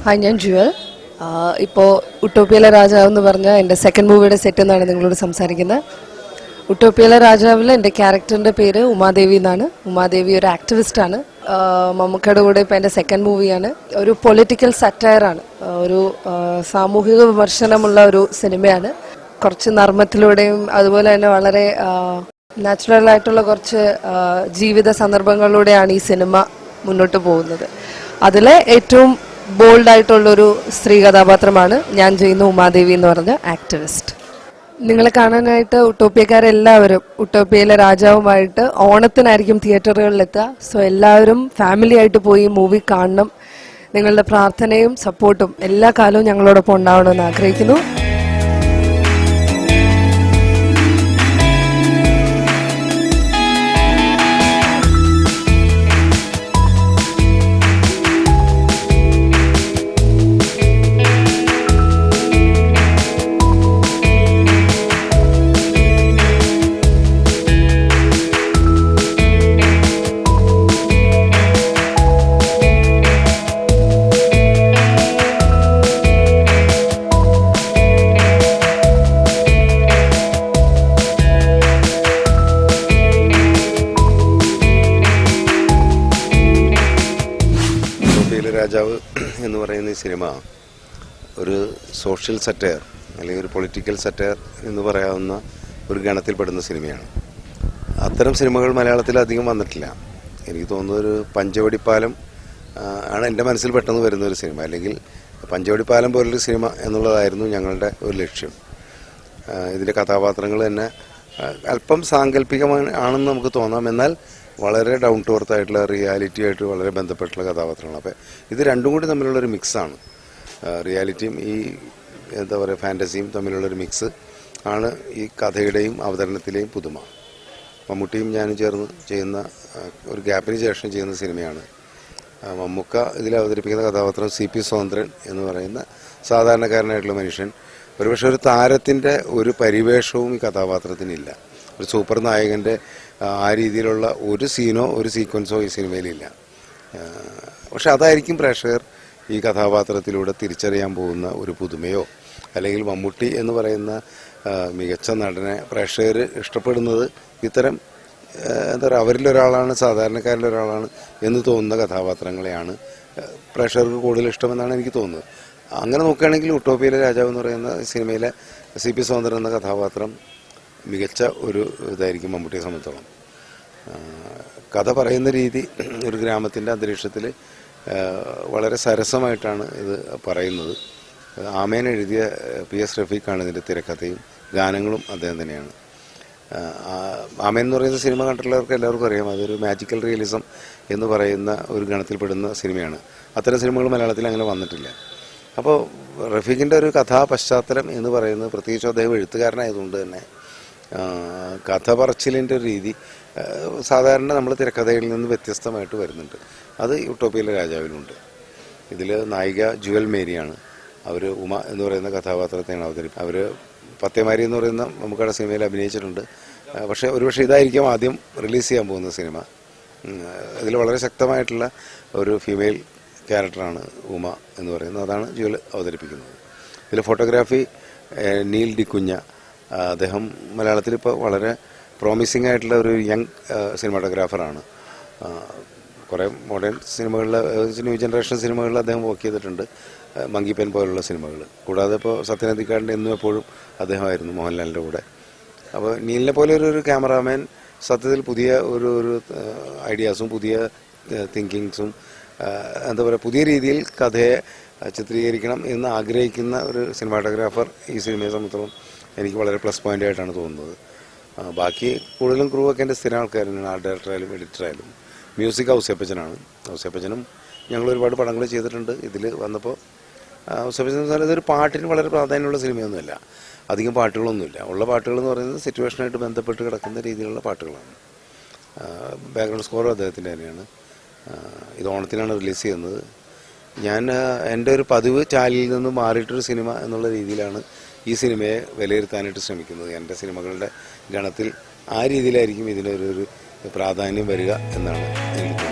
Hi, ഞാൻ ജുവൽ. ഇപ്പോൾ ഉട്ടോപ്പിയയിലെ രാജാവ് എന്ന് പറഞ്ഞാൽ എൻ്റെ സെക്കൻഡ് മൂവിയുടെ സെറ്റ് എന്നാണ് നിങ്ങളോട് സംസാരിക്കുന്നത്. ഉട്ടോപ്പിയയിലെ രാജാവിൽ എൻ്റെ ക്യാരക്ടറിൻ്റെ പേര് ഉമാദേവി എന്നാണ്. ഉമാദേവി ഒരു ആക്ടിവിസ്റ്റാണ്. മമ്മൂക്കയുടെ കൂടെ ഇപ്പോൾ എൻ്റെ സെക്കൻഡ് മൂവിയാണ്. ഒരു പൊളിറ്റിക്കൽ സറ്റയറാണ്, ഒരു സാമൂഹിക വിമർശനമുള്ള ഒരു സിനിമയാണ്. കുറച്ച് നർമ്മത്തിലൂടെയും അതുപോലെ തന്നെ വളരെ നാച്ചുറലായിട്ടുള്ള കുറച്ച് ജീവിത സന്ദർഭങ്ങളിലൂടെയാണ് ഈ സിനിമ മുന്നോട്ട് പോകുന്നത്. അതിലെ ഏറ്റവും ബോൾഡായിട്ടുള്ളൊരു സ്ത്രീ കഥാപാത്രമാണ് ഞാൻ ചെയ്യുന്ന ഉമാദേവി എന്ന് പറഞ്ഞ ആക്ടിവിസ്റ്റ്. നിങ്ങളെ കാണാനായിട്ട് ഉട്ടോപ്യക്കാരെല്ലാവരും ഉട്ടോപ്യയിലെ രാജാവുമായിട്ട് ഓണത്തിനായിരിക്കും തിയേറ്ററുകളിലെത്തുക. സോ എല്ലാവരും ഫാമിലി ആയിട്ട് പോയി മൂവി കാണണം. നിങ്ങളുടെ പ്രാർത്ഥനയും സപ്പോർട്ടും എല്ലാ കാലവും ഞങ്ങളോടൊപ്പം ഉണ്ടാവണമെന്ന് ആഗ്രഹിക്കുന്നു. രാജാവ് എന്ന് പറയുന്ന ഈ സിനിമ ഒരു സോഷ്യൽ സറ്റയർ അല്ലെങ്കിൽ ഒരു പൊളിറ്റിക്കൽ സറ്റയർ എന്ന് പറയാവുന്ന ഒരു ഗണത്തിൽപ്പെടുന്ന സിനിമയാണ്. അത്തരം സിനിമകൾ മലയാളത്തിൽ അധികം വന്നിട്ടില്ല. എനിക്ക് തോന്നുന്ന ഒരു പഞ്ചവടിപ്പാലം ആണ് എൻ്റെ മനസ്സിൽ പെട്ടെന്ന് വരുന്ന ഒരു സിനിമ. അല്ലെങ്കിൽ പഞ്ചവടിപ്പാലം പോലൊരു സിനിമ എന്നുള്ളതായിരുന്നു ഞങ്ങളുടെ ഒരു ലക്ഷ്യം. ഇതിൻ്റെ കഥാപാത്രങ്ങൾ തന്നെ അല്പം സാങ്കല്പികമാണെന്ന് നമുക്ക് തോന്നാം, എന്നാൽ വളരെ ഡൗൺ ടു എർത്ത് ആയിട്ടുള്ള റിയാലിറ്റി ആയിട്ട് വളരെ ബന്ധപ്പെട്ടുള്ള കഥാപാത്രങ്ങൾ. അപ്പോൾ ഇത് രണ്ടും കൂടി തമ്മിലുള്ളൊരു മിക്സാണ്. റിയാലിറ്റിയും ഈ എന്താ പറയുക ഫാൻറ്റസിയും തമ്മിലുള്ളൊരു മിക്സ് ആണ് ഈ കഥയുടെയും അവതരണത്തിലെയും പുതുമ. മമ്മൂട്ടിയും ഞാനും ചേർന്ന് ചെയ്യുന്ന ഒരു ഗ്യാപ്പിന് ശേഷം ചെയ്യുന്ന സിനിമയാണ്. മമ്മൂക്ക ഇതിൽ അവതരിപ്പിക്കുന്ന കഥാപാത്രം CP സ്വതന്ത്രൻ എന്ന് പറയുന്ന സാധാരണക്കാരനായിട്ടുള്ള മനുഷ്യൻ. ഒരുപക്ഷെ ഒരു താരത്തിൻ്റെ ഒരു പരിവേഷവും ഈ കഥാപാത്രത്തിനില്ല. ഒരു സൂപ്പർ നായകൻ്റെ ആ രീതിയിലുള്ള ഒരു സീനോ ഒരു സീക്വൻസോ ഈ സിനിമയിലില്ല. പക്ഷെ അതായിരിക്കും പ്രേക്ഷകർ ഈ കഥാപാത്രത്തിലൂടെ തിരിച്ചറിയാൻ പോകുന്ന ഒരു പുതുമയോ, അല്ലെങ്കിൽ മമ്മൂട്ടി എന്ന് പറയുന്ന മികച്ച നടനെ പ്രേക്ഷകർ ഇഷ്ടപ്പെടുന്നത് ഇത്തരം എന്താ പറയുക അവരിലൊരാളാണ്, സാധാരണക്കാരിലൊരാളാണ് എന്ന് തോന്നുന്ന കഥാപാത്രങ്ങളെയാണ് പ്രേക്ഷകർക്ക് കൂടുതൽ ഇഷ്ടമെന്നാണ് എനിക്ക് തോന്നുന്നത്. അങ്ങനെ നോക്കുകയാണെങ്കിൽ ഉട്ടോപ്പിയയിലെ രാജാവ് എന്ന് പറയുന്ന സിനിമയിലെ CP സ്വതന്ത്രൻ എന്ന കഥാപാത്രം മികച്ച ഒരു ഇതായിരിക്കും മമ്മൂട്ടിയെ സംബന്ധിച്ചോളം. കഥ പറയുന്ന രീതി ഒരു ഗ്രാമത്തിൻ്റെ അന്തരീക്ഷത്തിൽ വളരെ സരസമായിട്ടാണ് ഇത് പറയുന്നത്. ആമേൻ എഴുതിയ PS റഫീഖാണ് ഇതിൻ്റെ തിരക്കഥയും ഗാനങ്ങളും അദ്ദേഹം തന്നെയാണ്. ആമേൻ എന്ന് പറയുന്ന സിനിമ കണ്ടിട്ടുള്ളവർക്ക് എല്ലാവർക്കും അറിയാം, അതൊരു മാജിക്കൽ റിയലിസം എന്ന് പറയുന്ന ഒരു ഗണത്തിൽപ്പെടുന്ന സിനിമയാണ്. അത്തരം സിനിമകൾ മലയാളത്തിൽ അങ്ങനെ വന്നിട്ടില്ല. അപ്പോൾ റഫീഖിൻ്റെ ഒരു കഥാപശ്ചാത്തലം എന്ന് പറയുന്നത്, പ്രത്യേകിച്ച് അദ്ദേഹം എഴുത്തുകാരനായതുകൊണ്ട് തന്നെ കഥ പറച്ചിലിൻ്റെ ഒരു രീതി സാധാരണ നമ്മൾ തിരക്കഥയിൽ നിന്ന് വ്യത്യസ്തമായിട്ട് വരുന്നുണ്ട്. അത് ഉട്ടോപ്പിയയിലെ രാജാവിലുണ്ട്. ഇതിൽ നായിക ജുവൽ മേരിയാണ്. അവർ ഉമ എന്ന് പറയുന്ന കഥാപാത്രത്തെയാണ് അവതരിപ്പിക്കുന്നത്. അവർ പത്തേമാരി എന്ന് പറയുന്ന നമുക്കവിടെ സിനിമയിൽ അഭിനയിച്ചിട്ടുണ്ട്. പക്ഷേ ഒരുപക്ഷെ ഇതായിരിക്കും ആദ്യം റിലീസ് ചെയ്യാൻ പോകുന്ന സിനിമ. ഇതിൽ വളരെ ശക്തമായിട്ടുള്ള ഒരു ഫീമെയിൽ ക്യാരക്ടറാണ് ഉമ എന്ന് പറയുന്നത്. അതാണ് ജുവൽ അവതരിപ്പിക്കുന്നത്. ഇതിൽ ഫോട്ടോഗ്രാഫി നീൽ ഡി കുഞ്ഞ. അദ്ദേഹം മലയാളത്തിൽ ഇപ്പോൾ വളരെ പ്രോമിസിംഗ് ആയിട്ടുള്ള ഒരു യങ് സിനിമാറ്റോഗ്രാഫറാണ്. കുറേ മോഡേൺ സിനിമകളിൽ, ന്യൂ ജനറേഷൻ സിനിമകളിൽ അദ്ദേഹം വർക്ക് ചെയ്തിട്ടുണ്ട്. മങ്കി പെൻ പോലുള്ള സിനിമകൾ. കൂടാതെ ഇപ്പോൾ സത്യനന്ദിക്കാടിൻ്റെ എന്നും എപ്പോഴും അദ്ദേഹമായിരുന്നു മോഹൻലാലിൻ്റെ കൂടെ. അപ്പോൾ നീലിനെ പോലെ ഒരു ക്യാമറാമാൻ സത്യത്തിൽ പുതിയ ഒരു ഐഡിയാസും പുതിയ തിങ്കിങ്സും എന്താ പറയുക പുതിയ രീതിയിൽ കഥയെ ചിത്രീകരിക്കണം എന്ന് ആഗ്രഹിക്കുന്ന ഒരു സിനിമാറ്റോഗ്രാഫർ ഈ സിനിമയെ സംബന്ധിച്ചിടത്തോളം എനിക്ക് വളരെ പ്ലസ് പോയിൻ്റ് ആയിട്ടാണ് തോന്നുന്നത്. ബാക്കി കൂടുതലും ക്രൂ ഒക്കെ എൻ്റെ സ്ഥിരം ആൾക്കാരാണ്. ആർട്ട് ഡയറക്ടറായാലും എഡിറ്ററായാലും. മ്യൂസിക് ഔസേപ്പച്ചനാണ്. ഔസേപ്പച്ചനും ഞങ്ങൾ ഒരുപാട് പടങ്ങൾ ചെയ്തിട്ടുണ്ട്. ഇതിൽ വന്നപ്പോൾ ഔസേപ്പച്ചൻ എന്ന് പറഞ്ഞാൽ ഇതൊരു പാട്ടിന് വളരെ പ്രാധാന്യമുള്ള സിനിമയൊന്നുമല്ല. അധികം പാട്ടുകളൊന്നുമില്ല. ഉള്ള പാട്ടുകൾ എന്ന് പറയുന്നത് സിറ്റുവേഷനായിട്ട് ബന്ധപ്പെട്ട് കിടക്കുന്ന രീതിയിലുള്ള പാട്ടുകളാണ്. ബാക്ക്ഗ്രൗണ്ട് സ്കോറും അദ്ദേഹത്തിൻ്റെ തന്നെയാണ്. ഇത് ഓണത്തിനാണ് റിലീസ് ചെയ്യുന്നത്. ഞാൻ എൻ്റെ ഒരു പതിവ് ചാനലിൽ നിന്ന് മാറിയിട്ടൊരു സിനിമ എന്നുള്ള രീതിയിലാണ് ഈ സിനിമയെ വിലയിരുത്താനായിട്ട് ശ്രമിക്കുന്നത്. എൻ്റെ സിനിമകളുടെ ഗണത്തിൽ ആ രീതിയിലായിരിക്കും ഇതിനൊരു പ്രാധാന്യം വരിക എന്നാണ് എനിക്ക് തോന്നുന്നത്.